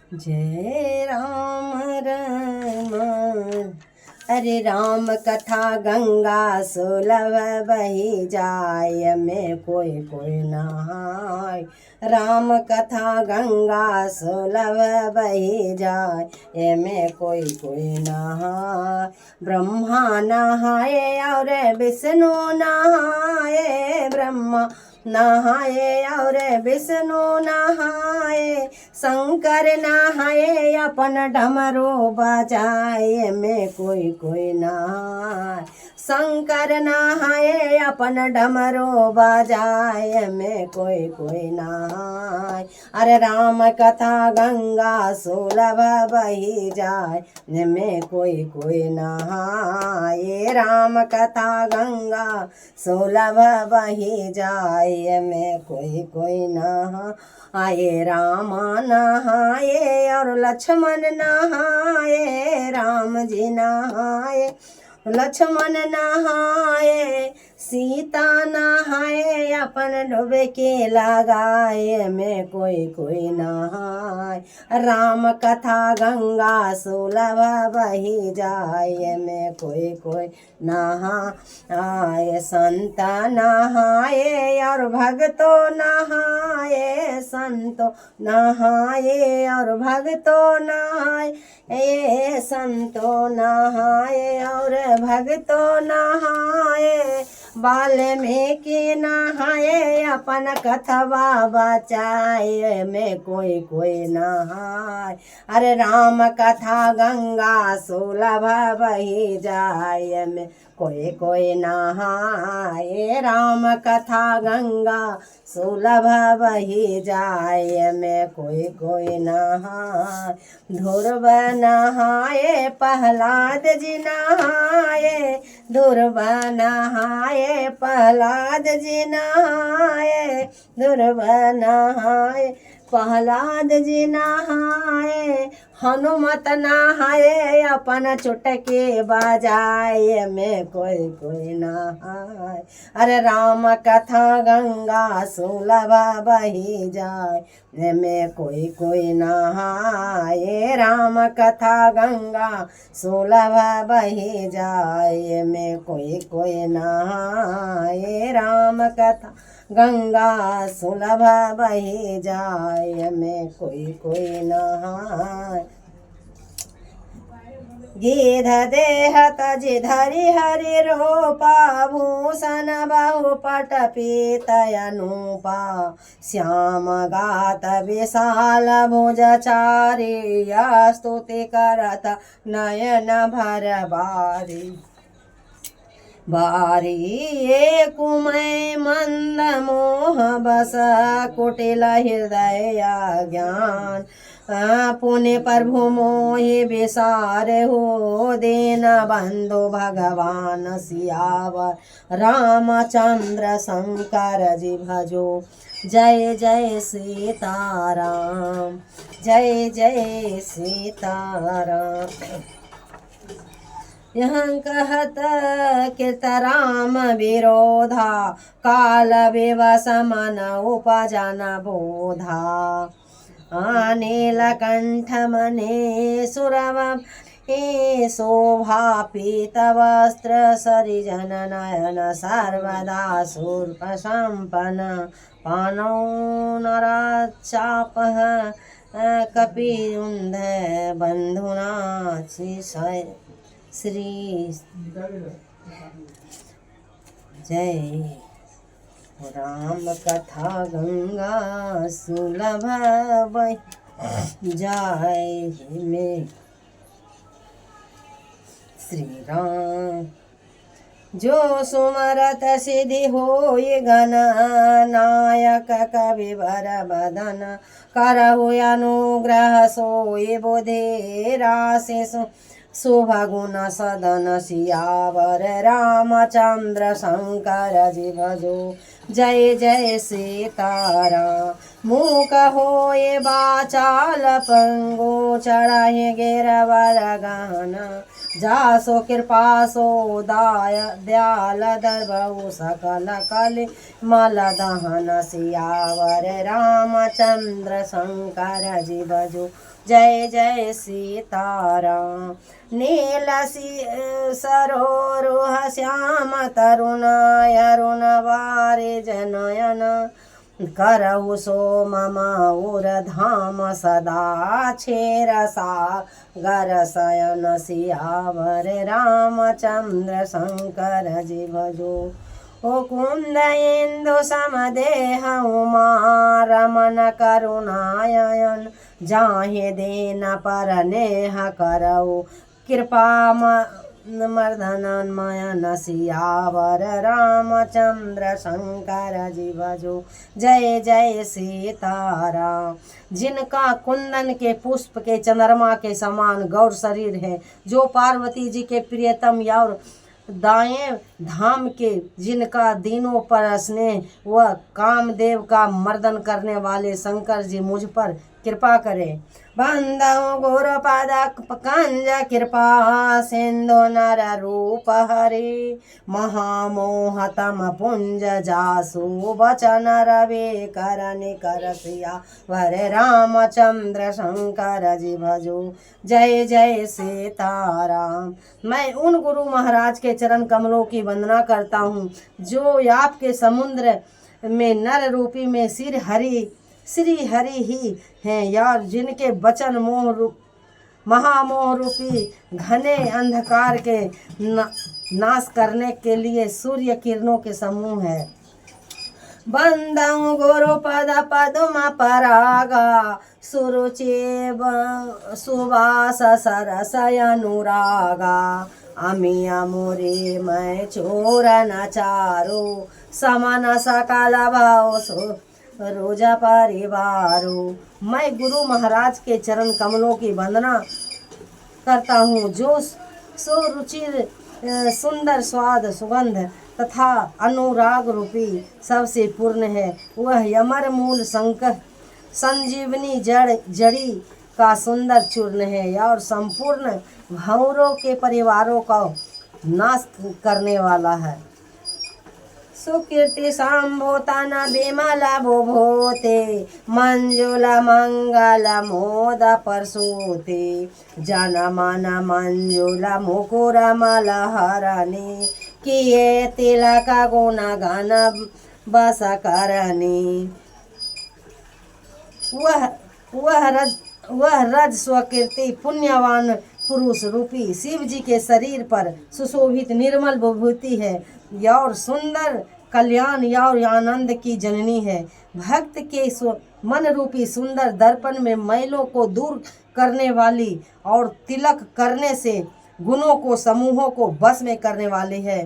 जय राम रमण। अरे राम कथा गंगा सुलभ बही जाय, में कोई कोई नहाय। राम कथा गंगा सुलभ बही जाय, में कोई कोई नहाय। ब्रह्मा नहाए और विष्णु नहाए, ब्रह्मा नहाए और विष्णु नहाए, शंकर नहाए अपन डमरू बजाए, में कोई कोई नहाए। शंकर नहाए अपन डमरू बजाए, में कोई कोई नहाए। अरे राम कथा गंगा सुलभ बही जाए, में कोई कोई नहाए। राम कथा गंगा सुलभ बही जाए, में कोई कोई नहाए। राम नहाए और लक्ष्मण नहाए, राम जी नहाए लक्ष्मण नहाए, सीता नहाए अपन डुबकी लगाए, में कोई कोई नहाए। राम कथा गंगा सुलभ बही जाए, में कोई कोई नहाए। संत नहाए और भक्तो नहाए, संतो नहाए और भक्तो नहाए, ये संतो नहाए और भक्तो नहाए। वाल्मीकि नहाए अपन कथवा बचाए, में कोई कोई नहाए। अरे राम कथा गंगा सुलभ बही जाए, में कोई कोई नहाए। राम कथा गंगा सुलभ बही जाए, में कोई कोई नहाए। ध्रुव नहाए प्रहलाद जी नहाए, ध्रुव नहाए प्रहलाद जी नहाए, ध्रुव नहाए प्रहलाद जी नहाए। हनुमत नहाए अपन चुटकी बजाए, में कोई कोई नहाए। अरे राम कथा गंगा सुलभ बही जाए, में कोई कोई नहाए। राम कथा गंगा सुलभ बही जाए, में कोई कोई नहाए। राम कथा गंगा सुलभ बही जाए, में कोई कोई नहाए। गिध देह तजि धरि हरि रूपा, भूषण बहु पट पीत अनूपा। श्याम गात विशाल भुज चारि, स्तुति करत नयन भर बारी। बारी एक कुमय मंद मोह बस, कुटिल हृदय ज्ञान। पुण्य प्रभु मोहि विसार हो, दीन बंधु भगवान सियावर। रामचंद्र शंकर जी भजो, जय जय सीताराम, जय जय सीताराम। यहाँ कहत कित राम विरोधा, काल विवश मन उपजन बोधा। नीलकंठ मने सुरव हे शोभा, पीत वस्त्र सरिजन नयन सर्वदा शूर्प संपन्न। पानौ नराचापः कपिरुन्ध बंधुना श्री। जय राम कथा गंगा सुलभ बही जाए, में श्री राम। जो सुमरत सिद्धि होय गण, नायक कविवर बदन। करहु अनुग्रह सोय बुद्धि राशि, शुभ गुण सदन सियावर। रामचंद्र शंकर जी भजो, जय जय सीताराम। मूक होए बाचाल पंगु, चढ़ाए गिरवर गहना। जासो कृपा सो दयाल, दर्बहु सकल कलि मल दहन सियावर। रामचंद्र शंकर जी भजो, जय जय सीताराम। नील सरोरुह श्याम तरुण अरुण वारे जनयन करहु सो मम उरधाम सदा छेर सागर शयन सियावर रामचंद्र शंकर जी भजो। ओ कुंद इंदु समदेह उमा रमन करुणायन जाहे देन पर नेह करऊ कृपा मर्दन मयन सियावर रामचंद्र शंकर जी भजो। जय जय सीताराम। जिनका कुंदन के पुष्प के चंद्रमा के समान गौर शरीर है, जो पार्वती जी के प्रियतम और दाएं धाम के, जिनका दीनों पर स्नेह, वह कामदेव का मर्दन करने वाले शंकर जी मुझ पर कृपा करें। बंदौ गुर पद कंज कृपा सिंधु नर रूप हरि महामोहतम पुंज जासु बचन रवि करनि करसिया वर रामचंद्र शंकर जी भजो। जय जय सीताराम। मैं उन गुरु महाराज के चरण कमलों की वंदना करता हूँ जो आपके समुद्र में नर रूपी में श्री हरि ही हैं यार, जिनके वचन महामोह रूपी घने अंधकार के नाश करने के लिए सूर्य किरणों के समूह है। बंदौ गुरु पद पद्म परागा सुरुचि सुवास सरस अनुरागा अमी अमुरे मैं चोर नचारो समन सकल भाव रोजा परिवारो। मैं गुरु महाराज के चरण कमलों की वंदना करता हूँ जो सुरुचिर सुंदर स्वाद सुगंध तथा अनुराग रूपी सबसे पूर्ण है। वह यमर मूल शंकर संजीवनी जड़ी का सुंदर चूर्ण है और संपूर्ण भंवरों के परिवारों का नाश करने वाला है। सुकीर्ति संभोतन विमल बुभूते मंजुल मंगल मोद परसूते जन मन मंजुल मुकुर मलहरणी किए तिलक गुण गण बस करनी। वह रज स्वकीर्ति पुण्यवान पुरुष रूपी शिव जी के शरीर पर सुशोभित निर्मल विभूति है और सुंदर कल्याण और आनंद की जननी है। भक्त के मन रूपी सुंदर दर्पण में मैलों को दूर करने वाली और तिलक करने से गुणों को समूहों को बस में करने वाली है।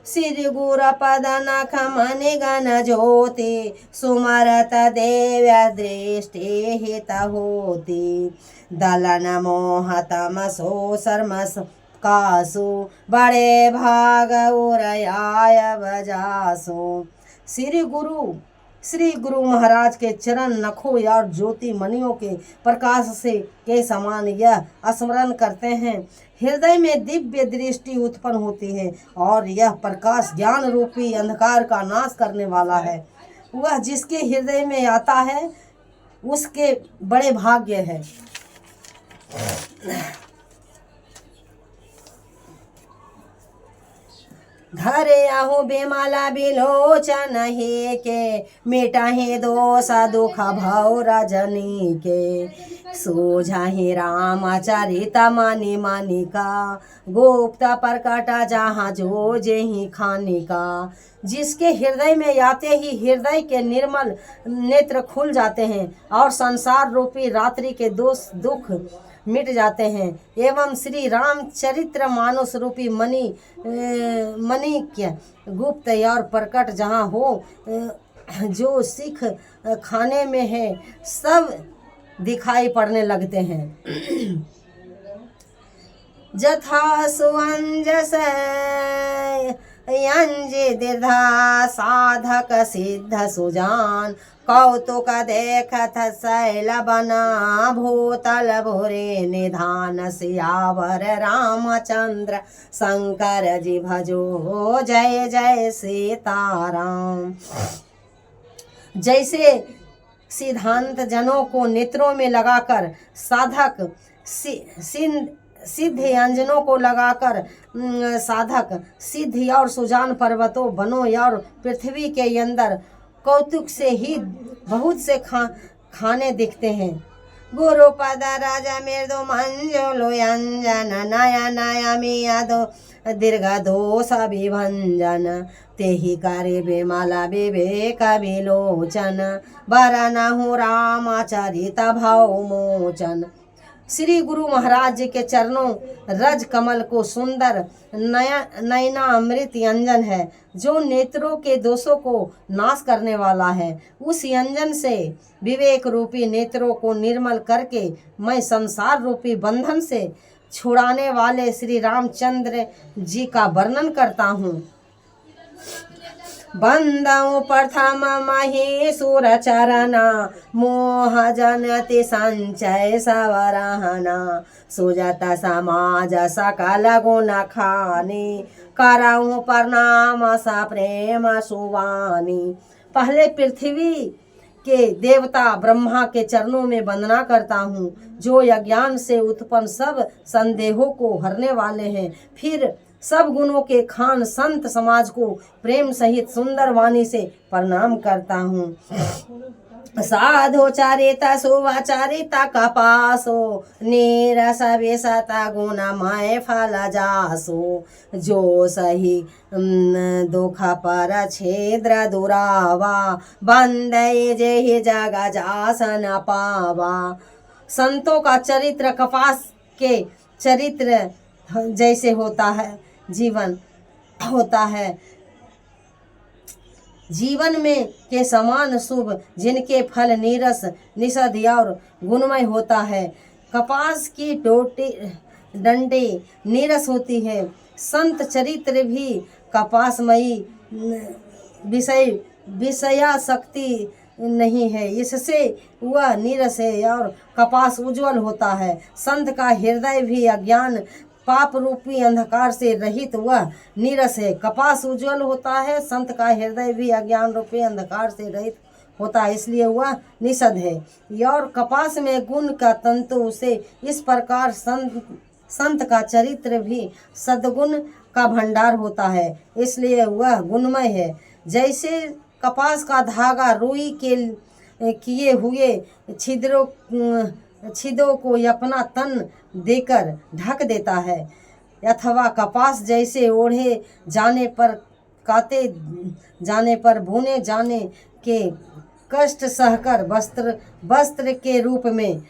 श्री गुर पद नख मनि गण ज्योति सुमरत देव्य दृष्टि हित होती दलन मोहतम सो शर्मस कासु बड़े भाग उरयाय बजासु। श्री गुरु महाराज के चरण नखों और ज्योति मणियों के प्रकाश से के समान यह स्मरण करते हैं, हृदय में दिव्य दृष्टि उत्पन्न होती है और यह प्रकाश ज्ञान रूपी अंधकार का नाश करने वाला है। वह जिसके हृदय में आता है उसके बड़े भाग्य है। धरे आहु बिमला बिलोचन हे के मिटाहे दोष दुख भव रजनी के सोझाहि रामचरित मनि मनिका गुप्त प्रकट जहाँ जो जेहि खानिका। जिसके हृदय में आते ही हृदय के निर्मल नेत्र खुल जाते हैं और संसार रूपी रात्रि के दोष दुख मिट जाते हैं एवं श्री रामचरित्र मानस रूपी मणिक्य गुप्त और प्रकट जहाँ हो जो सिख खाने में है सब दिखाई पड़ने लगते हैं। जथा सुअंजस यंज दीर्घा साधक सिद्ध सुजान कौतुक देखत शैल बना भूतल भोरे निधान सियावर रामचंद्र शंकर जी भजो। जय जय सीताराम। जैसे सिद्धांत जनों को नेत्रों में लगाकर साधक सिद्ध अंजनों को लगाकर साधक सिद्धि और सुजान पर्वतों वनों और पृथ्वी के अंदर कौतुक से ही बहुत से खाने दिखते हैं। गुरु पद राजा मृदु मंजुलो अंजन नया नया मियादो दीर्घ दोष विभंजन तेहि करे बेमाला विवेक विलोचन बरनहु रामचरित भाव मोचन। श्री गुरु महाराज जी के चरणों रज कमल को सुंदर नयना अमृत यंजन है जो नेत्रों के दोषों को नाश करने वाला है। उस यंजन से विवेक रूपी नेत्रों को निर्मल करके मैं संसार रूपी बंधन से छुड़ाने वाले श्री रामचंद्र जी का वर्णन करता हूँ। बंदौ प्रथम महीसुर चरना मोह जनति संचय सवरहना सुजत समाज सकल गुण खानी करऊँ प्रणाम स प्रेम सुवानी। पहले पृथ्वी के देवता ब्रह्मा के चरणों में वंदना करता हूँ जो अज्ञान से उत्पन्न सब संदेहों को हरने वाले हैं। फिर सब गुणों के खान संत समाज को प्रेम सहित सुंदर वाणी से प्रणाम करता हूँ। साधो चारिता सुवाचारिता कपासो नीरस विसता गुणमय फल जासो जो सही दुख पर छेद्र दुरावा बंदे जेहि जग जासन पावा। संतों का चरित्र कपास के चरित्र जैसे होता है जीवन होता है जीवन में के समान शुभ जिनके फल नीरस निषद और गुणमय होता है। कपास की डंडे नीरस होती है। संत चरित्र भी कपासमयी विषया शक्ति नहीं है, इससे वह नीरस है और कपास उज्जवल होता है। संत का हृदय भी अज्ञान पाप रूपी अंधकार से रहित वह नीरस है। कपास उज्जवल होता है, संत का हृदय भी अज्ञान रूपी अंधकार से रहित होता है, इसलिए वह निषद है। और कपास में गुण का तंतु से इस प्रकार संत का चरित्र भी सद्गुण का भंडार होता है, इसलिए वह गुणमय है। जैसे कपास का धागा रुई के किए हुए छिद्रों को अपना तन देकर ढक देता है, अथवा कपास जैसे ओढ़े जाने पर काते जाने पर भुने जाने के कष्ट सहकर वस्त्र के रूप में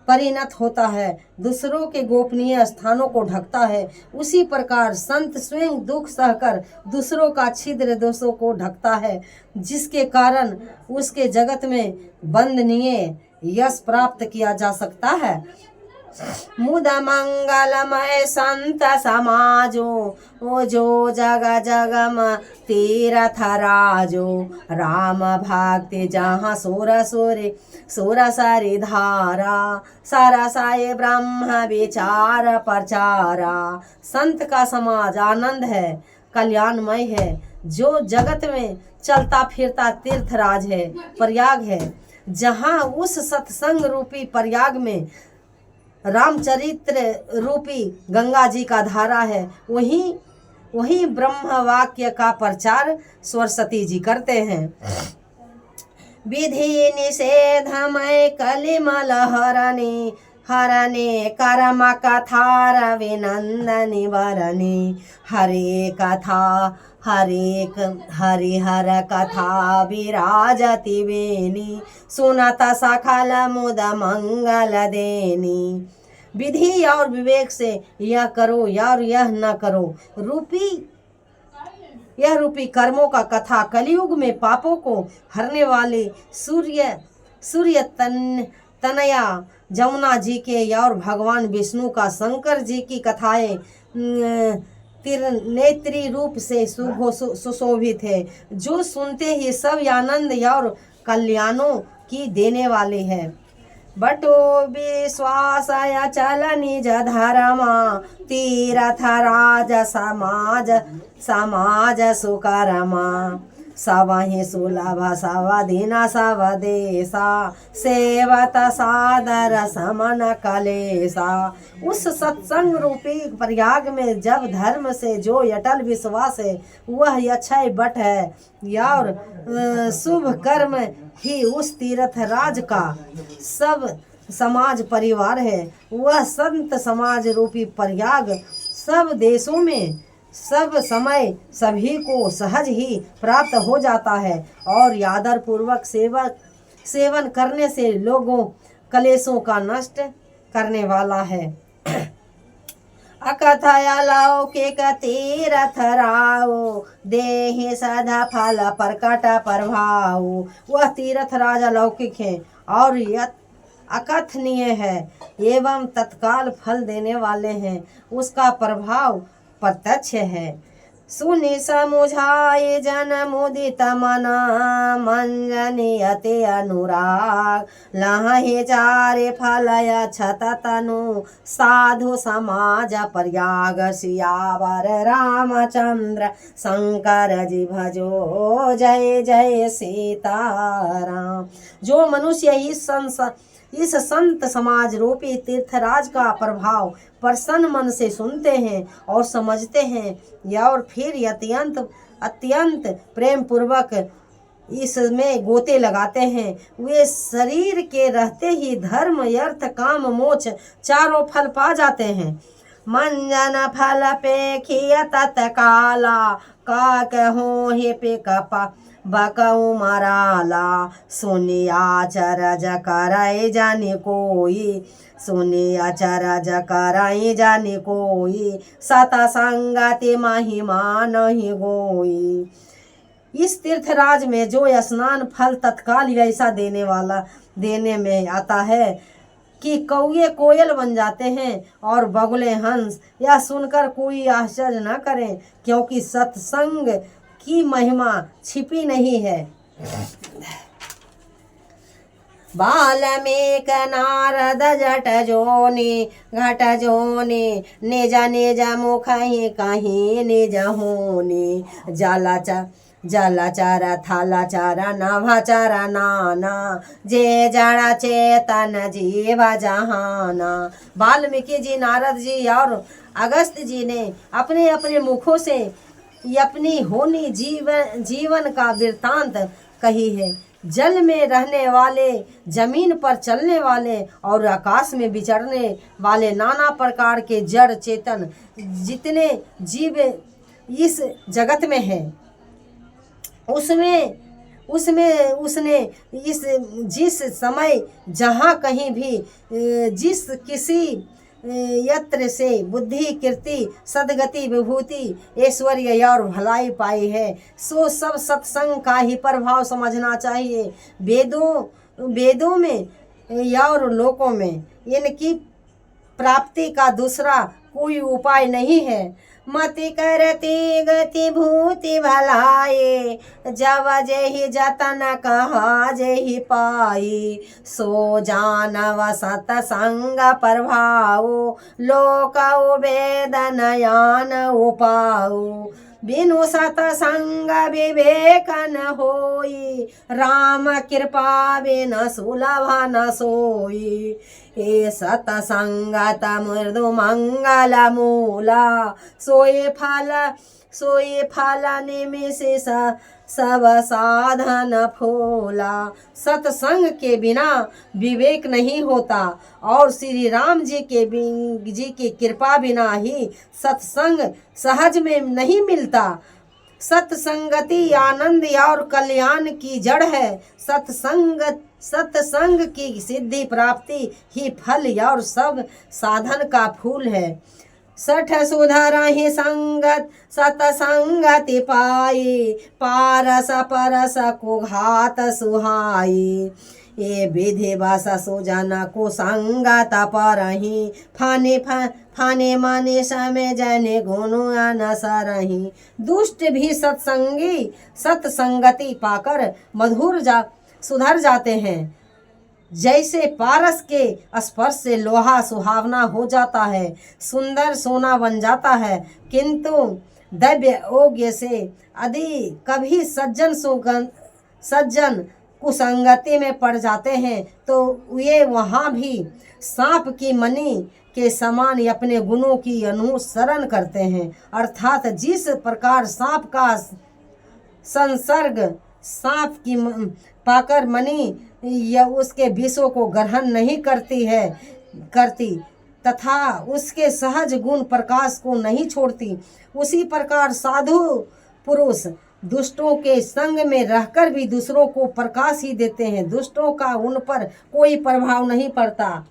परिणत होता है, दूसरों के गोपनीय स्थानों को ढकता है, उसी प्रकार संत स्वयं दुख सहकर दूसरों का छिद्र दोषों को ढकता है, जिसके कारण उसके जगत में वंदनीय यश प्राप्त किया जा सकता है। मुद मंगलमय संत समाजो ओ जो जग जगम तीरथ राजो राम भक्ति जहाँ सुर सारी धारा सरसाए ब्रह्म विचार प्रचारा। संत का समाज आनंद है, कल्याणमय है, जो जगत में चलता फिरता तीर्थराज है, प्रयाग है। जहाँ उस सत्संग रूपी प्रयाग में रामचरित्र रूपी गंगा जी का धारा है, वही ब्रह्म वाक्य का प्रचार सरस्वती जी करते हैं। विधि निषेधमय कलिमल हरने कर्म कथा रविनंदनी वरने हरे कथा हरिहर कथा विराजति वेणी सुनत सकल मुद मंगल देनी। विधि और विवेक से यह करो और यह न करो यह रूपी कर्मों का कथा कलयुग में पापों को हरने वाले सूर्य तनया जमुना जी के और भगवान विष्णु का शंकर जी की कथाएं त्रिनेत्री रूप से सुशोभित है, जो सुनते ही सब आनंद और कल्याणों की देने वाले हैं। बटो विश्वास चल निज धर्मा तीर्थ राज समाज सुकरमा सवहि सुलभ सवधिना सवदेशा सेवत सादर समन कलेसा। उस सत्संग रूपी प्रयाग में जब धर्म से जो अटल विश्वास है वह अक्षय बट है और शुभ कर्म ही उस तीर्थ राज का सब समाज परिवार है। वह संत समाज रूपी प्रयाग सब देशों में सब समय सभी को सहज ही प्राप्त हो जाता है और आदर पूर्वक सेवन करने से लोगों कलेशों का नष्ट करने वाला है। अकथय लौकिक तीर्थ राव देहि सदा फल प्रकट प्रभाव। वह तीर्थ राज अलौकिक है और अकथनीय है एवं तत्काल फल देने वाले हैं। उसका प्रभाव प्रत्यक्ष है। सुनि समुझाए जन मुदित मना मंजनियते अनुराग लहे चारे फलय छत तनु साधु समाज प्रयाग सियावर रामचंद्र शंकर जी भजो जय जय सीताराम। जो मनुष्य इस संत समाज रूपी तीर्थराज का प्रभाव प्रसन्न मन से सुनते हैं और समझते हैं और फिर अत्यंत प्रेम पूर्वक इसमें गोते लगाते हैं, वे शरीर के रहते ही धर्म अर्थ काम मोक्ष चारों फल पा जाते हैं। मंजन फल पे खिय तत्काला का कहो हे पे कपा बकऊ मराला सुनिया चरज कराए जाने कोई सुनिया चरज कराए जाने कोई सता संगति महिमा नहीं गोई। इस तीर्थराज में जो स्नान फल तत्काल ऐसा देने में आता है कि कौए कोयल बन जाते हैं और बगुले हंस। यह सुनकर कोई आश्चर्य न करें क्योंकि सत्संग की महिमा छिपी नहीं है। बाल्मीक नारद जट जोनी घट जोनी निज निज मुख ही कहीं निज होनी जलचर थलचर नभचर नाना जे जड़ चेतन जीव जहाना। वाल्मीकि जी, नारद जी और अगस्त जी ने अपने अपने मुखों से अपनी होनी जीवन का वृत्तांत कही है। जल में रहने वाले, जमीन पर चलने वाले और आकाश में विचरने वाले नाना प्रकार के जड़ चेतन जितने जीव इस जगत में हैं उसने जिस समय जहाँ कहीं भी जिस किसी यत्र से बुद्धि कीर्ति सदगति विभूति ऐश्वर्य और भलाई पाई है सो सब सत्संग का ही प्रभाव समझना चाहिए। वेदों में और लोकों में इनकी प्राप्ति का दूसरा कोई उपाय नहीं है। मति करती गति भूति भलाए जब जेहि जतन कहा जेहि पाई सो जानव सतसंग प्रभाव लोक वेदनयान उपाऊ बिनु सतसंग विवेक न होई राम कृपा बिन सुलभ न सोई ए सतसंगत मृदु मंगल मूला सोए फल निमिष सब साधन फूला। सत्संग के बिना विवेक नहीं होता और श्री राम जी की कृपा बिना ही सत्संग सहज में नहीं मिलता। सत्संगति आनंद और कल्याण की जड़ है। सत्संग की सिद्धि प्राप्ति ही फल और सब साधन का फूल है। सठ सुधरहि संगत सतसंगति पाई पारस परस कुघात सुहाई ये विधि बस सुजन कुसंगत परहि फाने माने समय जने गुनु अनसरहि। दुष्ट भी सत्संगति पाकर सुधर जाते हैं। जैसे पारस के स्पर्श से लोहा सुहावना हो जाता है, सुंदर सोना बन जाता है, किंतु दैव्य योग्य से यदि कभी सज्जन कुसंगति में पड़ जाते हैं तो ये वहाँ भी सांप की मणि के समान अपने गुणों की अनुसरण करते हैं। अर्थात जिस प्रकार सांप का संसर्ग सांप की पाकर मणि या उसके विषों को ग्रहण नहीं करती तथा उसके सहज गुण प्रकाश को नहीं छोड़ती, उसी प्रकार साधु पुरुष दुष्टों के संग में रहकर भी दूसरों को प्रकाश ही देते हैं। दुष्टों का उन पर कोई प्रभाव नहीं पड़ता।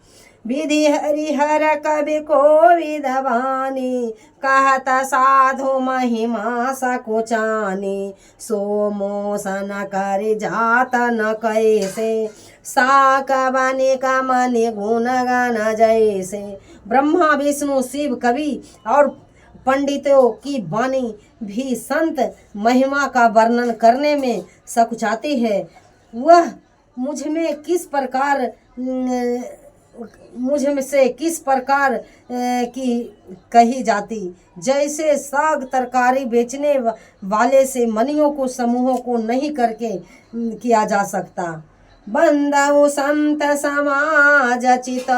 विधि हरिहर कवि को विधवानी कहता साधु महिमा सकुचानी, सो मोसन कर जात न कैसे साक बने का मनि गुण गान जैसे। ब्रह्मा विष्णु शिव कवि और पंडितों की वाणी भी संत महिमा का वर्णन करने में सकुचाती है। वह मुझ में से किस प्रकार की कही जाती, जैसे साग तरकारी बेचने वाले से मनियों को समूहों को नहीं करके किया जा सकता। बंदउ संत समाज चित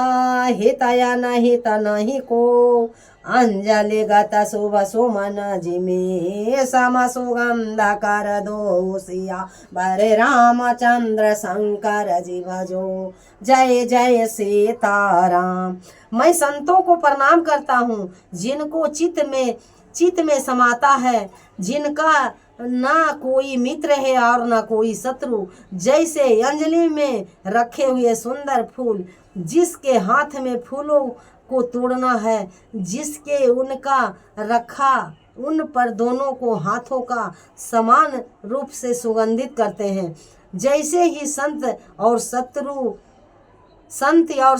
हितया नहीं नहीं को, अंजलि गत शुभ सुमन जिमे सम सुगंध कर दो सिया बरे रामचंद्र शंकर जी भजो। जय जय सीताराम। मैं संतों को प्रणाम करता हूँ जिनको चित्त में समाता है, जिनका ना कोई मित्र है और ना कोई शत्रु। जैसे अंजलि में रखे हुए सुंदर फूल, जिसके हाथ में फूलों को तोड़ना है, जिसके उनका रखा उन पर दोनों को हाथों का समान रूप से सुगंधित करते हैं। जैसे ही संत और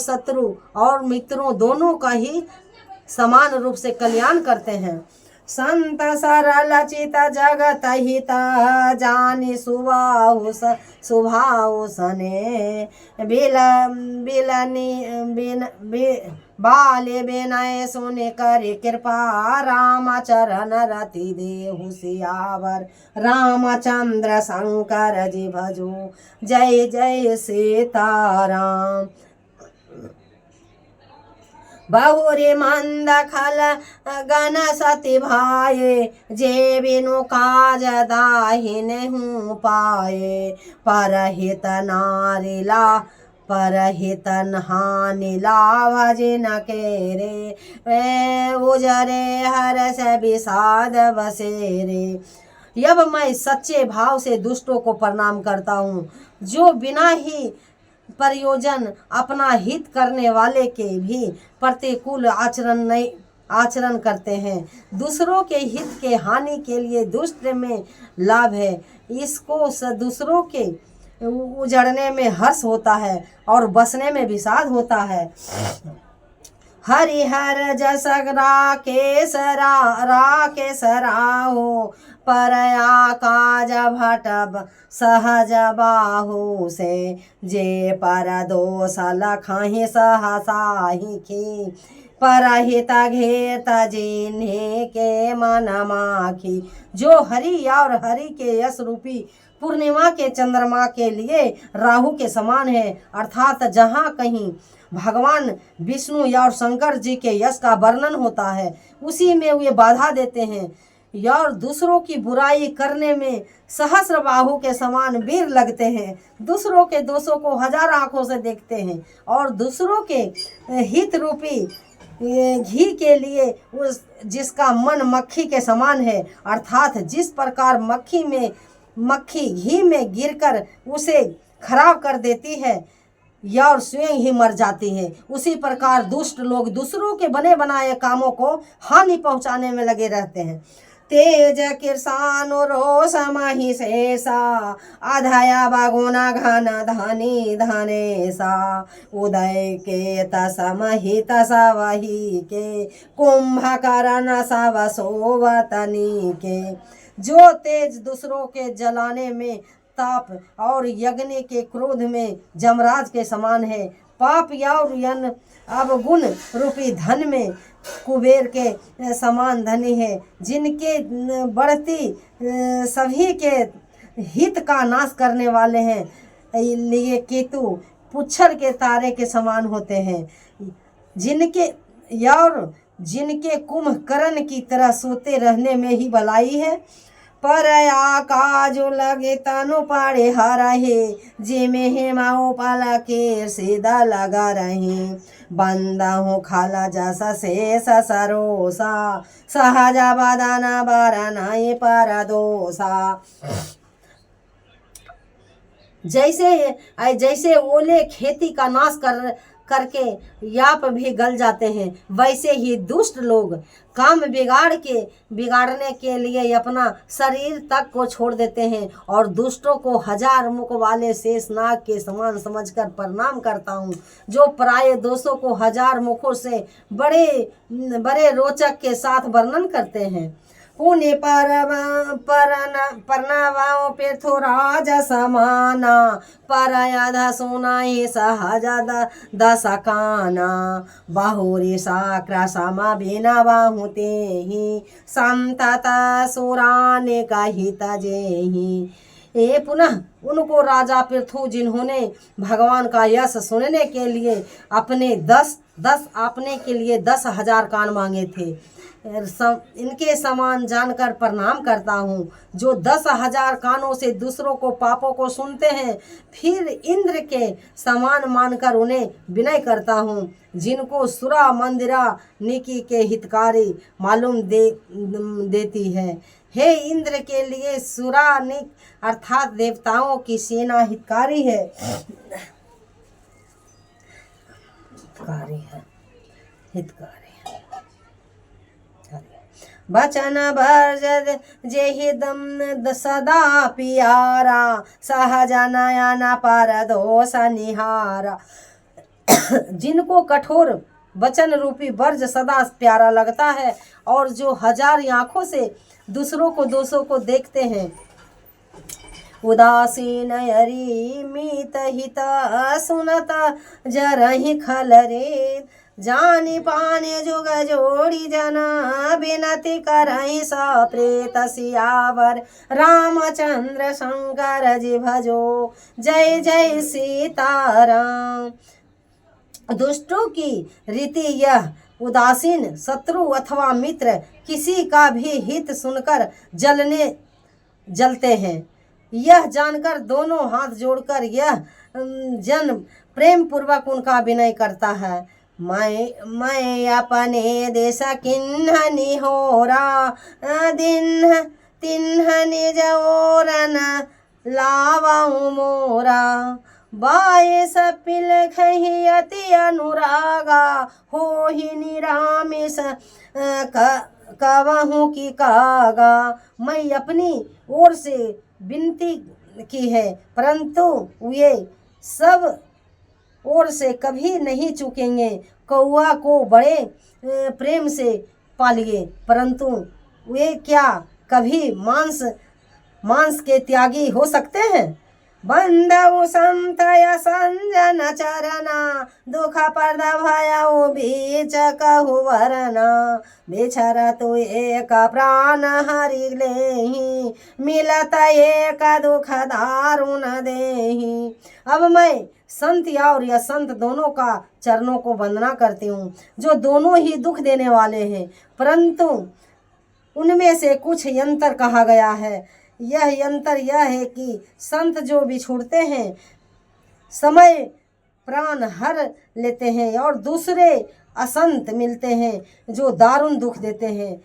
शत्रु और मित्रों दोनों का ही समान रूप से कल्याण करते हैं। संत सरल चित जगत हित जानी सुभाव सने बाले बेनय सुने करे कृपा रामचरण रति देहु सियावर रामचंद्र शंकर जी भजो। जय जय सीताराम। बहुरे मंद खल गण सती भाए, जे बिनु काज दाहिन हूँ पाए। परहित हानि लाभ जिन के रे, उजरे हर से विषाद बसेरे। अब मैं सच्चे भाव से दुष्टों को प्रणाम करता हूँ, जो बिना ही प्रयोजन अपना हित करने वाले के भी प्रतिकूल आचरण करते हैं। दूसरों के हित के हानि के लिए दुष्ट में लाभ है, इसको दूसरों के उजड़ने में हर्ष होता है और बसने में विषाद होता है। हरिहर जस राकेश राहो, परया काज भटब सहज बाहु से। जे पर दोष लखाही सहसाही की, परहित घेत जिन्हें के मन माखी। जो हरि और हरि के यश रूपी पूर्णिमा के चंद्रमा के लिए राहु के समान है, अर्थात जहाँ कहीं भगवान विष्णु या और शंकर जी के यश का वर्णन होता है, उसी में वे बाधा देते हैं और दूसरों की बुराई करने में सहस्र बाहु के समान वीर लगते हैं। दूसरों के दोषों को हजार आंखों से देखते हैं और दूसरों के हित रूपी घी के लिए जिसका मन मक्खी के समान है, अर्थात जिस प्रकार मक्खी घी में गिरकर उसे खराब कर देती है या और स्वयं ही मर जाती है, उसी प्रकार दुष्ट लोग दूसरों के बने बनाए कामों को हानि पहुंचाने में लगे रहते हैं। तेज किरसानो रोष मही शेषा, अधया बागुना घन धनी धनेसा। उदय के तसमहित सवही के, कुंभकर्ण सब सोवतनी के। जो तेज दूसरों के जलाने में ताप और यज्ञ के क्रोध में जमराज के समान है, पाप और यन अवगुण रूपी धन में कुबेर के समान धनी है, जिनके बढ़ती सभी के हित का नाश करने वाले हैं। लिए केतु पुच्छर के तारे के समान होते हैं, जिनके कुंभकर्ण की तरह सोते रहने में ही भलाई है। पर आकाजो लगे तनु पाड़े हरहे, जे में हेमाओ पाला के सीधा लगा रहे। बंदा हूँ खाला जसा से ससरोसा, सहजा बदाना बाराना ये परदोसा। जैसे ओले खेती का नाश करके याप भी गल जाते हैं, वैसे ही दुष्ट लोग काम बिगाड़ने के लिए अपना शरीर तक को छोड़ देते हैं। और दुष्टों को 1000 मुख वाले शेषनाग के समान समझकर प्रणाम करता हूँ, जो प्राय दोषों को 1000 मुखों से बड़े रोचक के साथ वर्णन करते हैं। पुण्य परनावाओ पेर्थो राज समाना, परयाधा सुनाई सहजा दशकाना। बाहुरी साक्रा समा बिना बाहुते ही, संतता सुराने का हित जेही। ये पुनः उनको राजा पृथु, जिन्होंने भगवान का यश सुनने के लिए आपने के लिए 10,000 कान मांगे थे, इनके समान जानकर प्रणाम करता हूँ, जो 10,000 कानों से दूसरों को पापों को सुनते हैं, फिर इंद्र के समान मानकर उन्हें विनय करता हूँ, जिनको सुरा मंदिरा निकी के हितकारी मालूम देती है। हे इंद्र के लिए सुरा निक अर्थात देवताओं की सेना हितकारी है। बचन भरजद जेहि दम सदा पियारा, सहजा नयना परदोष निहारा। जिनको कठोर वचन रूपी वर्ज सदा प्यारा लगता है, और जो 1000 आँखों से दूसरों को दोषों को देखते हैं। उदासीन हरि मीत हित सुनत जरहि खल रे, जानी पाने जुग जोड़ी जना, बिनती करहि सप्रेत सियावर। रामचंद्र शंकर जी भजो, जय जय सीताराम। दुष्टों की रीति यह, उदासीन शत्रु अथवा मित्र किसी का भी हित सुनकर जलते हैं। यह जानकर दोनों हाथ जोड़कर यह जन प्रेम पूर्वक उनका विनय करता है। मैं अपने देश किन्ह निहोरा, तिन्ह निज ओरन लावाऊं मोरा। बायस पिलखहि अति अनुरागा, होहि निरामिष कवहूँ की कागा। मैं अपनी ओर से विनती की है, परंतु वे सब ओर से कभी नहीं चूकेंगे। कौआ को बड़े प्रेम से पालिए, परंतु वे क्या कभी मांस के त्यागी हो सकते हैं। बंदऊ संतय संजन चरना, दुख पर्दा भयऊ बीच कहु वरना। बिछर तु एक प्राण हरि लेहि, मिलत एक दुख दारुण देहि। अब मैं संत और या संत दोनों का चरणों को वंदना करती हूँ, जो दोनों ही दुख देने वाले हैं, परंतु उनमें से कुछ यंत्र कहा गया है। यह यंत्र यह है कि संत जो बिछुड़ते हैं, समय प्राण हर लेते हैं, और दूसरे असंत मिलते हैं जो दारुण दुख देते हैं।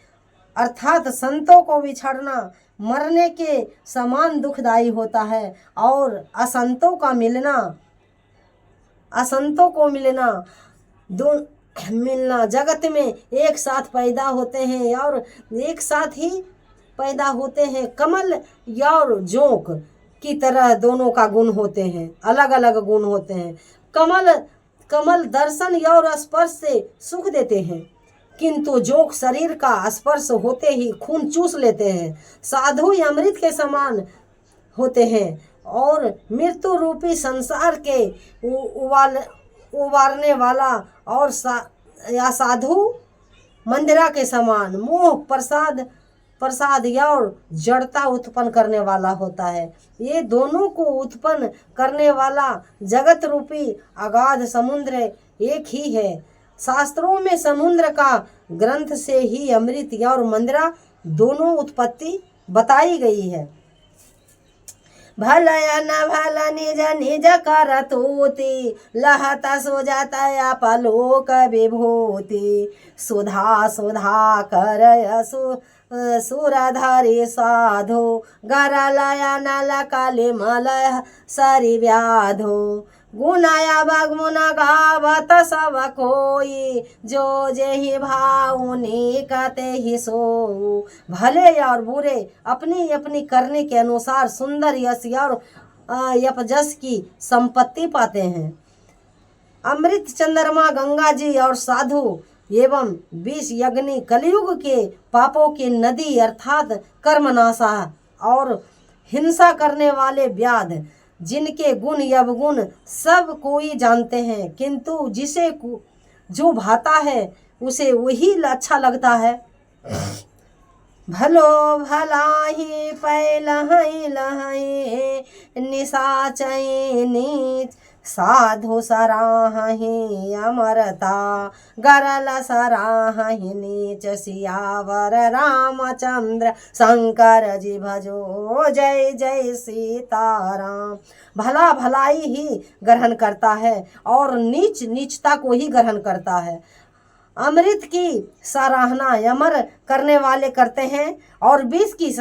अर्थात संतों को बिछड़ना मरने के समान दुखदायी होता है, और असंतों को मिलना जगत में एक साथ पैदा होते हैं, और एक साथ ही पैदा होते हैं। कमल और जोंक की तरह दोनों का गुण होते हैं, अलग अलग गुण होते हैं। कमल दर्शन और स्पर्श से सुख देते हैं, किंतु जोंक शरीर का स्पर्श होते ही खून चूस लेते हैं। साधु अमृत के समान होते हैं, और मृत्यु रूपी संसार के उबारने वाला और या साधु मंदिरा के समान मोह प्रसाद और जड़ता उत्पन्न करने वाला होता है। ये दोनों को उत्पन्न करने वाला जगत रूपी अगाध समुद्र एक ही है। शास्त्रों में समुद्र का ग्रंथ से ही अमृत और मंदिरा दोनों उत्पत्ति बताई गई है। भलया न भल निज निज करतूति लहता सो जाता या पलोक विभूति सुधा सुधा कर सुरधरि साधो गरलया नल काली मलय सरि व्याधो गुनाया बगुन गावत सब कोई जो जेहि भावनी कते ही सो। भले और बुरे अपनी अपनी करने के अनुसार सुंदर यश और यपजस की संपत्ति पाते हैं। अमृत चंद्रमा गंगा जी और साधु एवं 20 यज्ञ कलयुग के पापों की नदी अर्थात कर्मनाशा और हिंसा करने वाले व्याध जिनके गुण यवगुण सब कोई जानते हैं, किंतु जिसे जो भाता है उसे वही अच्छा लगता है। भलो भलाही पैलहि लहि निशाचै नीच साधु सराहि अमरता गरल सराहि नीच सियावर रामचंद्र शंकर जी भजो जय जय सीताराम। भला भलाई ही ग्रहण करता है और नीच नीचता को ही ग्रहण करता है। अमृत की सराहना अमर करने वाले करते हैं और विष की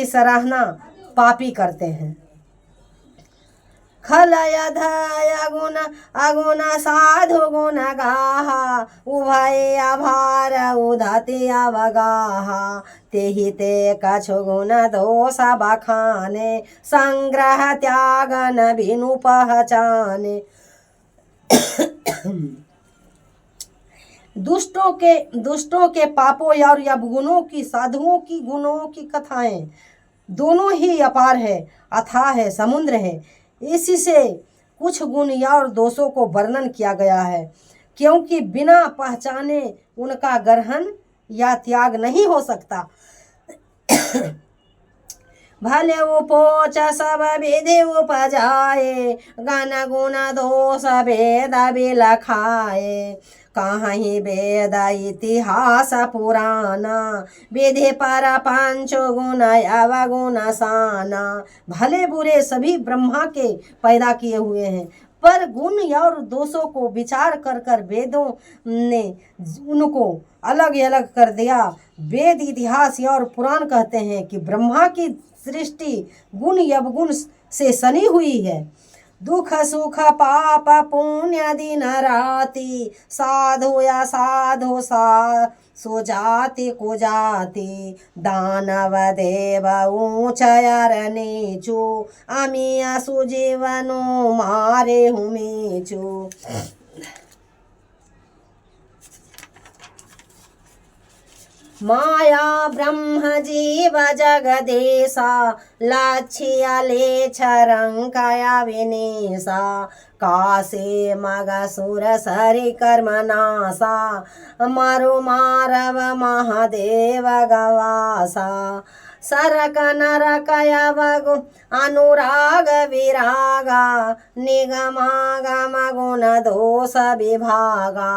सराहना पापी करते हैं। खलय धय गुण अगुण साधु गुण गाहा उभय आभार उधति अवगाहा तेहि ते कछु गुण दोष बखाने संग्रह त्यागन बिनु पहचाने। दुष्टों के पापों और अवगुणों की साधुओं की गुणों की कथाएं दोनों ही अपार है, अथाह है, समुद्र है। इसी से कुछ गुण और दोषों को वर्णन किया गया है, क्योंकि बिना पहचाने उनका ग्रहण या त्याग नहीं हो सकता। भले उपोच सब विधि उपजाए गण गुण दोष भेद बिलखाए कहीं वेद इतिहास पुराना विधि पर पंच गुण अवगुण साना। भले बुरे सभी ब्रह्मा के पैदा किए हुए हैं, पर गुण और दोषों को विचार कर कर वेदों ने उनको अलग अलग कर दिया। वेद इतिहास और पुराण कहते हैं कि ब्रह्मा की सृष्टि गुण अवगुण से सनी हुई है। दुख सुख पाप पुण्य दिन राति साधु या साधु सो जाति को जाति दानव देव ऊंच यार नीचू अमिया सुजीवनु मारे हुमीचू। माया ब्रह्म जीव जगदेशा लाछिया लेछ रंकाया विनेशा कासे मग सुर सरि कर्म नासा मरु मारव महादेव गवासा सरक नरक यवगु अनुराग विरागा निगमागम गुण दोष विभागा।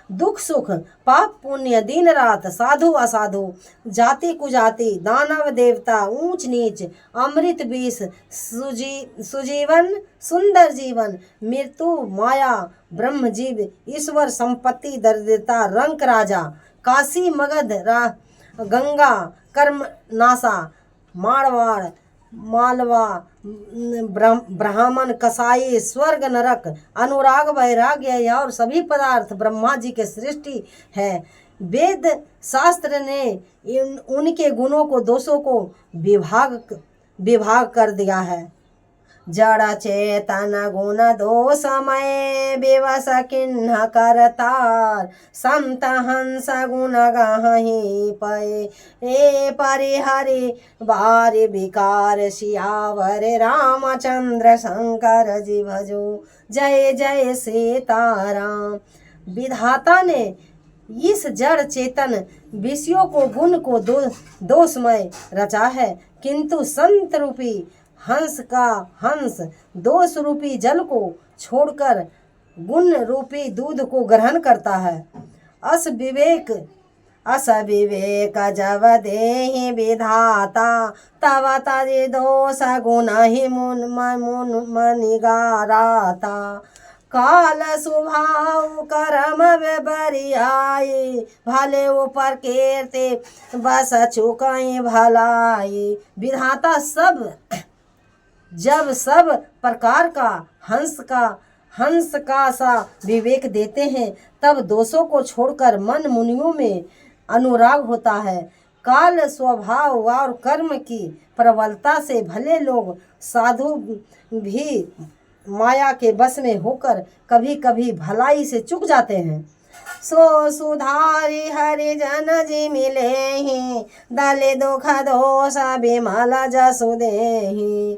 दुख सुख पाप पुण्य दिन रात साधु असाधु जाति कुजाति दानव देवता ऊंच नीच अमृत विष सुजीवन सुंदर जीवन मृत्यु माया ब्रह्म जीव ईश्वर संपत्ति दरिद्रता रंक राजा काशी मगध गंगा कर्म नासा मारवाड़ मालवा ब्राह्मण कसाई स्वर्ग नरक अनुराग वैराग्य और सभी पदार्थ ब्रह्मा जी के सृष्टि है। वेद शास्त्र ने उनके गुणों को दोषों को विभाग कर दिया है। जड़ चेतन गुण दोषमय विवश किन्ह करतार संत हंस गुण गहि पय ए परिहरि बारि विकार सियावर रामचंद्र शंकर जी भजो जय जय सीताराम। विधाता ने इस जड़ चेतन विषयों को गुण को दोषमय रचा है, किंतु संत रूपी हंस दोष रूपी जल को छोड़कर गुण रूपी दूध को ग्रहण करता है। अस विवेक जब देहि विधाता तब तज दोष गुण ही मुन निगाराता काल स्वभाव कर्म बरियाई भले ऊपर केरते बस चुकाई भलाई। विधाता जब सब प्रकार का हंस का सा विवेक देते हैं तब दोषों को छोड़कर मन मुनियों में अनुराग होता है। काल स्वभाव और कर्म की प्रबलता से भले लोग साधु भी माया के बस में होकर कभी कभी भलाई से चूक जाते हैं। सो सुधारी हरिजन जी मिले ही दले दुख दोष विमल जसु देहि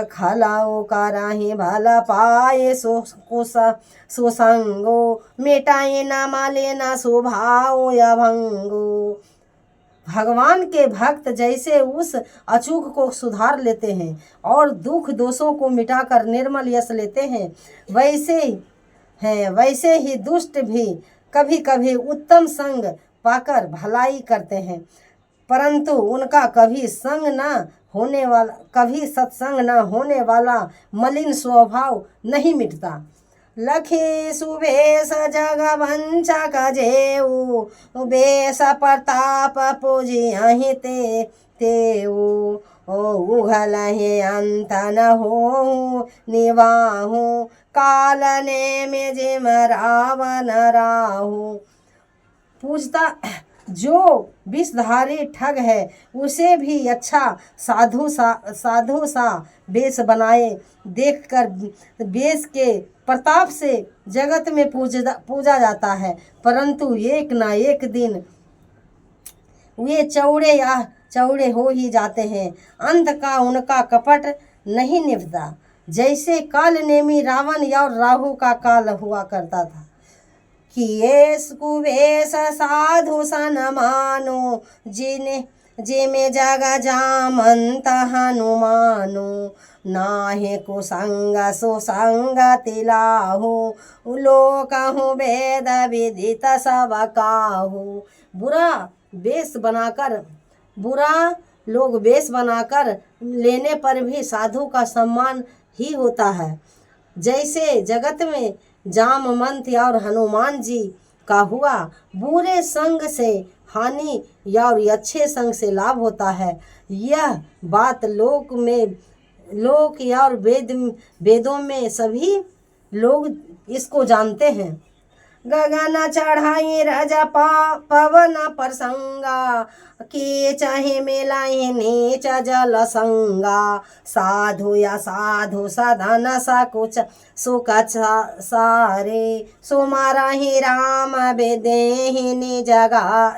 खलाओ कराही भला पाए सुसंगो मिटाए न माले न स्वभाव अभंगो। भगवान के भक्त जैसे उस अचूक को सुधार लेते हैं और दुख दोषों को मिटाकर निर्मल यश लेते हैं, वैसे ही दुष्ट भी कभी कभी उत्तम संग पाकर भलाई करते हैं, परंतु उनका कभी सत्संग न होने वाला मलिन स्वभाव नहीं मिटता। लखी सुबेश जगवंश कजेऊ बेश प्रताप पूजियहि तेऊ उघलहि अंत न हो निवाहु काल ने में जिम रावण राहु। पूजता जो विषधारी ठग है उसे भी अच्छा साधु सा वेश बनाए देखकर वेश के प्रताप से जगत में पूजा जाता है, परंतु एक ना एक दिन वे चौड़े हो ही जाते हैं। अंत का उनका कपट नहीं निभता। जैसे काल नेमी रावण और राहु का काल हुआ करता था। किएस कुवेश साधु सन मानो जिमे जग जामंत हनुमानो नाहे कुसंग सुसंग तिलाहु लोकहु वेद विदित सब काहु। बुरा लोग वेश बनाकर लेने पर भी साधु का सम्मान ही होता है। जैसे जगत में जामवंत और हनुमान जी का हुआ, बुरे संग से हानि और अच्छे संग से लाभ होता है। यह बात लोक और वेदों में सभी लोग इसको जानते हैं। गगन चढ़ाई रजा पवन प्रसंगा के चाहे मिलाई नीच जल संगा साधु या साधु सधन सकुच सुख सारे सुमारा ही राम बेदेहि निजगा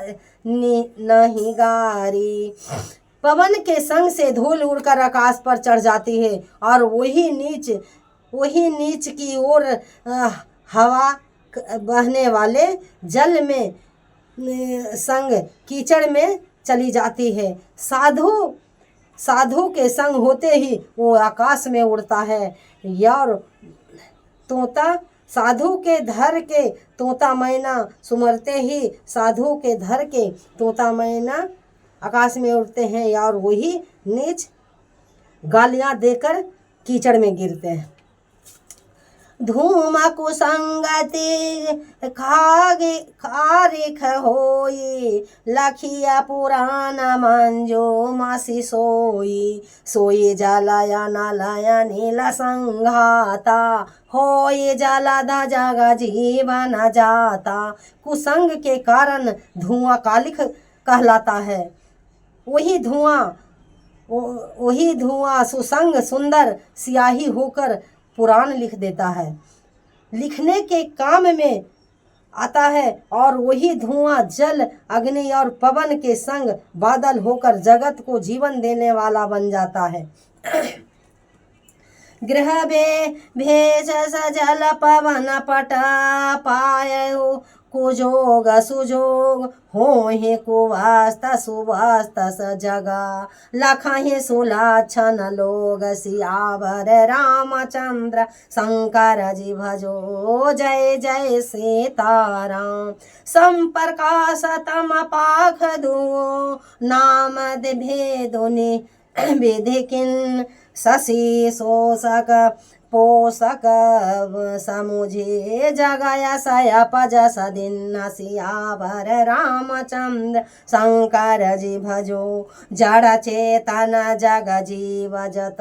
नहीं गारी। पवन के संग से धूल उड़कर आकाश पर चढ़ जाती है और वही नीच की ओर हवा बहने वाले जल में संग कीचड़ में चली जाती है। साधु के संग होते ही वो आकाश में उड़ता है। और तोता साधु के धर के तोता मैना सुमरते ही साधु के धर के तोता मैना आकाश में उड़ते हैं और वही नीच गालियां देकर कीचड़ में गिरते हैं। धूम कुसंगति खारिख होई लखिया पुराण मंजो मासी सोई जलया नलया नील संघाता होई जलधा जग जीवन जाता। कुसंग के कारण धुआं कालिख कहलाता है। वही धुआं वही धुआं सुसंग सुंदर स्याही होकर पुराण लिख देता है, लिखने के काम में आता है। और वही धुआं जल अग्नि और पवन के संग बादल होकर जगत को जीवन देने वाला बन जाता है। गृह भेष सजल पवन पट पायो कुजोग सुजोग होहि कुवास्त सुवास्त सजगा लखहि सुलक्षण लोग सियावर रामचंद्र शंकर जी भजो जय जय सीताराम। संप्रकाशतम पाख दुओ नाम भेदुनि विधिकिन शशि शोषक पोषक समुझे जगय सय पज सदिन सियावर रामचंद्र शंकर जी भजो जड़ चेतन जग जीव जत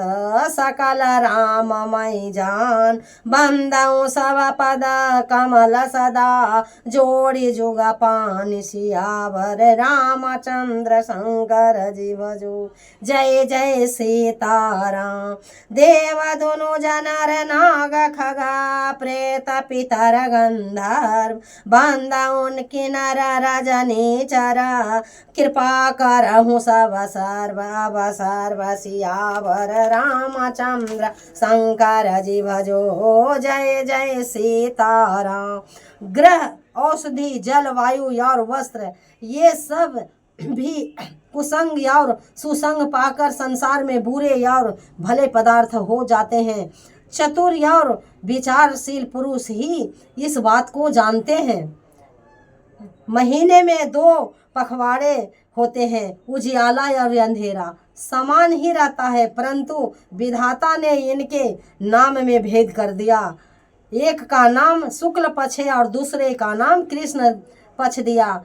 सकल राममय जान बंदौ सब पद कमल सदा जोड़ी जुग पान सियावर रामचंद्र शंकर जी भजो जय जय सीताराम। देव दोनों जन नाग खगा प्रेत पितर गंधर्व बंदौन किन्नर रजनी चरा कृपा करहु सब सर्व सियावर रामचंद्र शंकर जी भजो जय जय सीताराम। ग्रह औषधि जलवायु और वस्त्र ये सब भी कुसंग और सुसंग पाकर संसार में बुरे और भले पदार्थ हो जाते हैं। चतुर और विचारशील पुरुष ही इस बात को जानते हैं। महीने में 2 पखवाड़े होते हैं, उजियाला और अंधेरा समान ही रहता है, परंतु विधाता ने इनके नाम में भेद कर दिया। एक का नाम शुक्ल पक्ष है और दूसरे का नाम कृष्ण पक्ष दिया।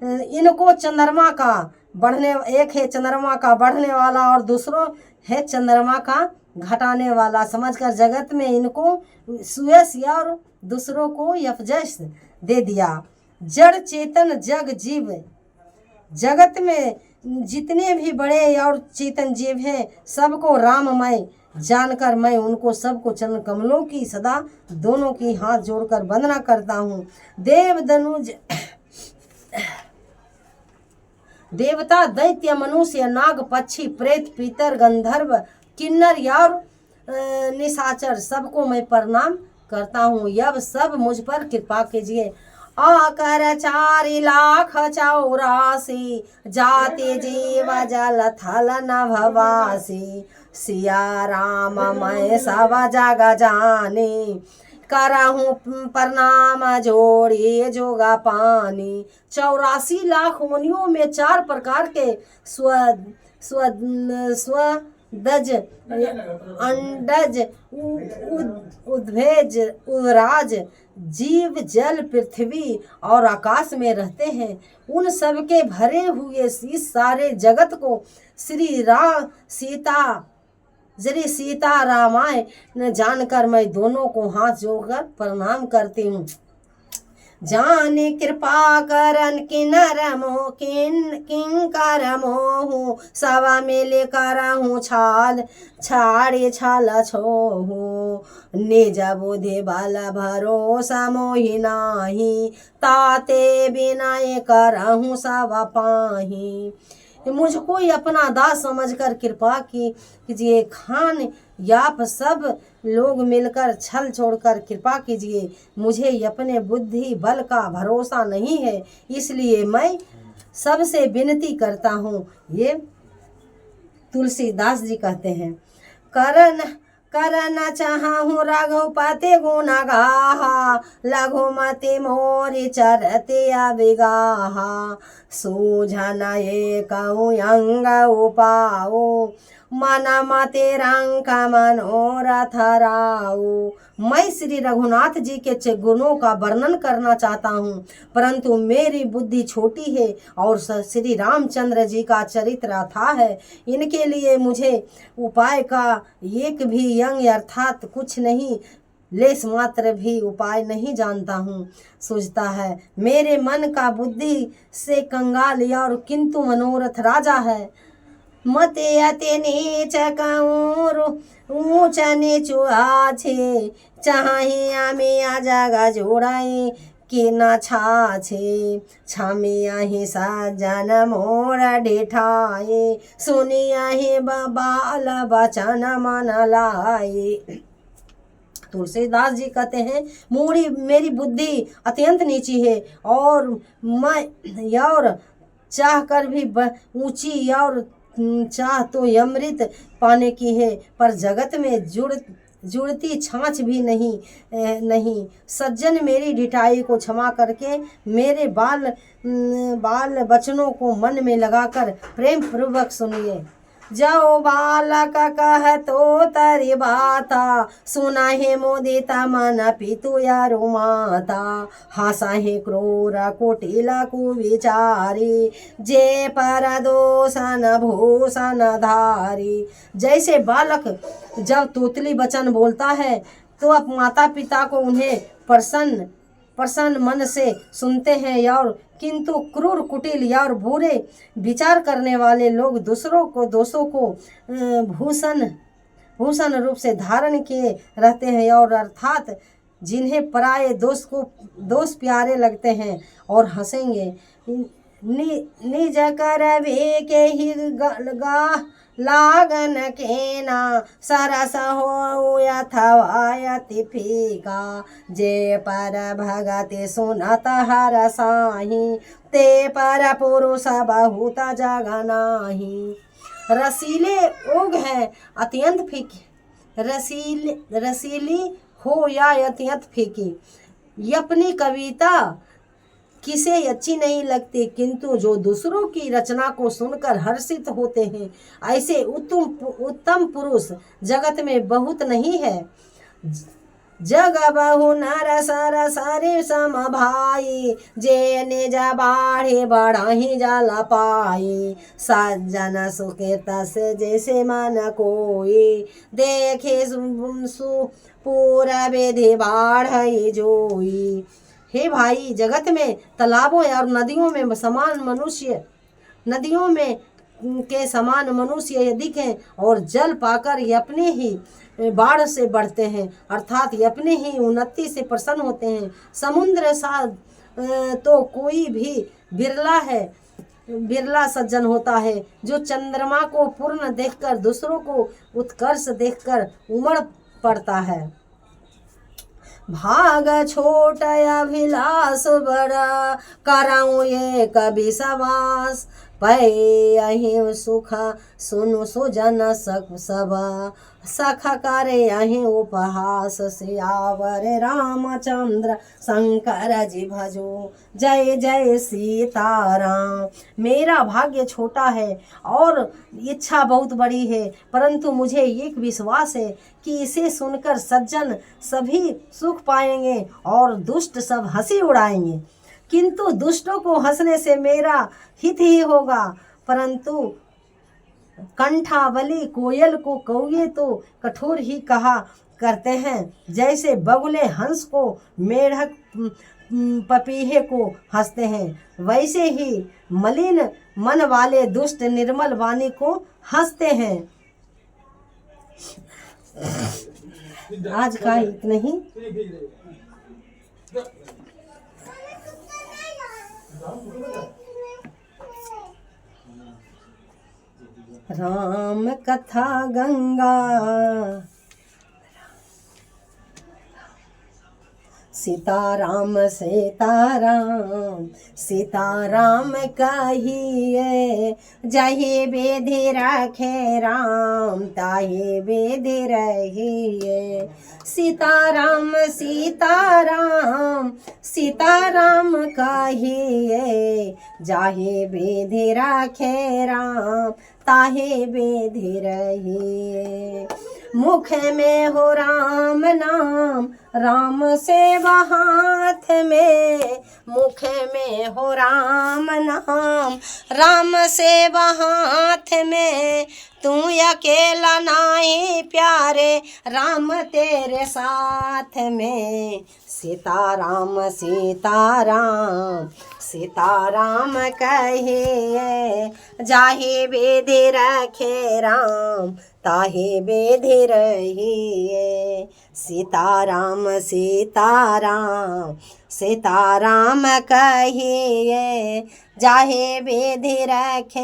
इनको चंद्रमा का बढ़ने, एक है चंद्रमा का बढ़ने वाला और दूसरों है चंद्रमा का घटाने वाला समझकर जगत में इनको सुयश और दूसरों को यफजश दे दिया। जड़ चेतन जग जीव जगत में जितने भी बड़े और चेतन जीव हैं सबको राममय जानकर मैं उनको सबको चरण कमलों की सदा दोनों की हाथ जोड़कर वंदना करता हूँ। देव दनुज देवता दैत्य मनुष्य नाग पक्षी प्रेत पितर गंधर्व किन्नर और निशाचर सबको मैं प्रणाम करता हूँ। यह सब मुझ पर कृपा कीजिए। आकर 4,84,000 जाति जीव जल थल नभवासी सिया राम मैं सब जग जानी करहूँ प्रणाम जोड़ी जोगा पानी। 84 लाख मुनियों में 4 प्रकार के स्वदज अंडज उद्भेज उदराज जीव जल पृथ्वी और आकाश में रहते हैं। उन सब के भरे हुए इस सारे जगत को श्री सीता रामाय न जानकर मैं दोनों को हाथ जोड़कर प्रणाम करती हूँ। जाने कृपा करन किन्नर मोह किंकर मोहू सवा मिले करहूँ छाल छाड़े छाल छोहू निज बुद्धि बल भरोसा मोहि नाही ताते बिनय करहूँ सब पाही। मुझको अपना दास समझकर कृपा कीजिए। खान याप सब लोग मिलकर छल छोड़कर कृपा कीजिए। मुझे अपने बुद्धि बल का भरोसा नहीं है, इसलिए मैं सबसे विनती करता हूँ। ये तुलसीदास जी कहते हैं। करन चाहूँ रघुपति गुण गाहा लघुमति मोरि चरते अबिगाहा सूझन एक अंग उपाओ मन मते रंक मनोरथ राऊ। मैं श्री रघुनाथ जी के गुणों का वर्णन करना चाहता हूँ, परंतु मेरी बुद्धि छोटी है और श्री रामचंद्र जी का चरित्र अथाह है। इनके लिए मुझे उपाय का एक भी अंग अर्थात कुछ नहीं, लेस मात्र भी उपाय नहीं जानता हूँ। सूझता है मेरे मन का बुद्धि से कंगाल और किंतु मनोरथ राजा है। मते अति नीच कहूँ ऊंच नीचु आछे चाहे आमिया जगा जोड़ाई कि न छाछे छमिया ही सजन मोर डिठाए सुनिया ही बाल बचन मन लाए। तुलसीदास जी कहते हैं मूढ़ी मेरी बुद्धि अत्यंत नीची है और मैं और चाह कर भी ऊंची और चाह तो अमृत पाने की है पर जगत में जुड़ती छाछ भी नहीं। सज्जन मेरी ढिठाई को क्षमा करके मेरे बाल बचनों को मन में लगाकर प्रेम पूर्वक सुनिए। जाओ बालक कह तो तरी बाता सुना है मोदिता मन पितु यारो माता हासा है क्रूर कुटिला कुविचारी जे पर दोषण भूषण धारी। जैसे बालक जब तोतली वचन बोलता है तो अब माता पिता को उन्हें प्रसन्न मन से सुनते हैं और किंतु क्रूर कुटिल और बुरे विचार करने वाले लोग दूसरों को दोषों को भूषण रूप से धारण किए रहते हैं और अर्थात जिन्हें पराये दोष प्यारे लगते हैं और हंसेंगे। निज कर वे के ही लागन के ना सरस हो अथवायति फीका जे पर भगति सुनत हर साही ते पर पुरुष बहुत जग नाही। रसीले ओग है अत्यंत फीकी रसीली हो या अत्यंत फीकी। अपनी कविता किसे अच्छी नहीं लगती किंतु जो दूसरों की रचना को सुनकर हर्षित होते हैं ऐसे उत्तम पुरुष जगत में बहुत नहीं है। जग बहु नर सर सारे सम भाई जे निज बाढ़े बढ़ाही जल पाई सज्जन सुकृत से जैसे मन कोई देखे पूरा विधि बाढ़ जोई। हे भाई जगत में तालाबों और नदियों में के समान मनुष्य यदि हैं और जल पाकर ये अपने ही बाढ़ से बढ़ते हैं अर्थात ये अपने ही उन्नति से प्रसन्न होते हैं। समुद्र सा तो कोई भी बिरला सज्जन होता है जो चंद्रमा को पूर्ण देखकर दूसरों को उत्कर्ष देखकर उमड़ पड़ता है। भाग छोट अभिलाष बड़ा कराऊँ ये कभी सवास पै अहि सुख सुनु सुजन सब सख करे अहि उपहास सियावर रामचंद्र शंकर जी भजो जय जय सीताराम। मेरा भाग्य छोटा है और इच्छा बहुत बड़ी है परंतु मुझे एक विश्वास है कि इसे सुनकर सज्जन सभी सुख पाएंगे और दुष्ट सब हंसी उड़ाएंगे किंतु दुष्टों को हंसने से मेरा हित ही होगा। परंतु कंठावली कोयल को कौए तो कठोर ही कहा करते हैं जैसे बगुले हंस को मेढक पपीहे को हंसते हैं वैसे ही मलिन मन वाले दुष्ट निर्मल वाणी को हंसते हैं। आज का इतना ही। राम कथा गंगा सीताराम सीताराम सीताराम कहिए जही विधि रखे राम ताहि विधि रहिए। सीताराम सीताराम सीताराम कहिए जाहि विधि रखे राम ताहि विधि रहिए। मुख में हो राम नाम राम सेवा हाथ में मुख में हो राम नाम राम सेवा हाथ में तू अकेला नाही प्यारे राम तेरे साथ में। सीताराम सीताराम सीताराम कहिए, जाहि विधि रखे राम ताहि विधि रहिए। सीताराम सीताराम सीताराम कहिए, जाहि विधि रखे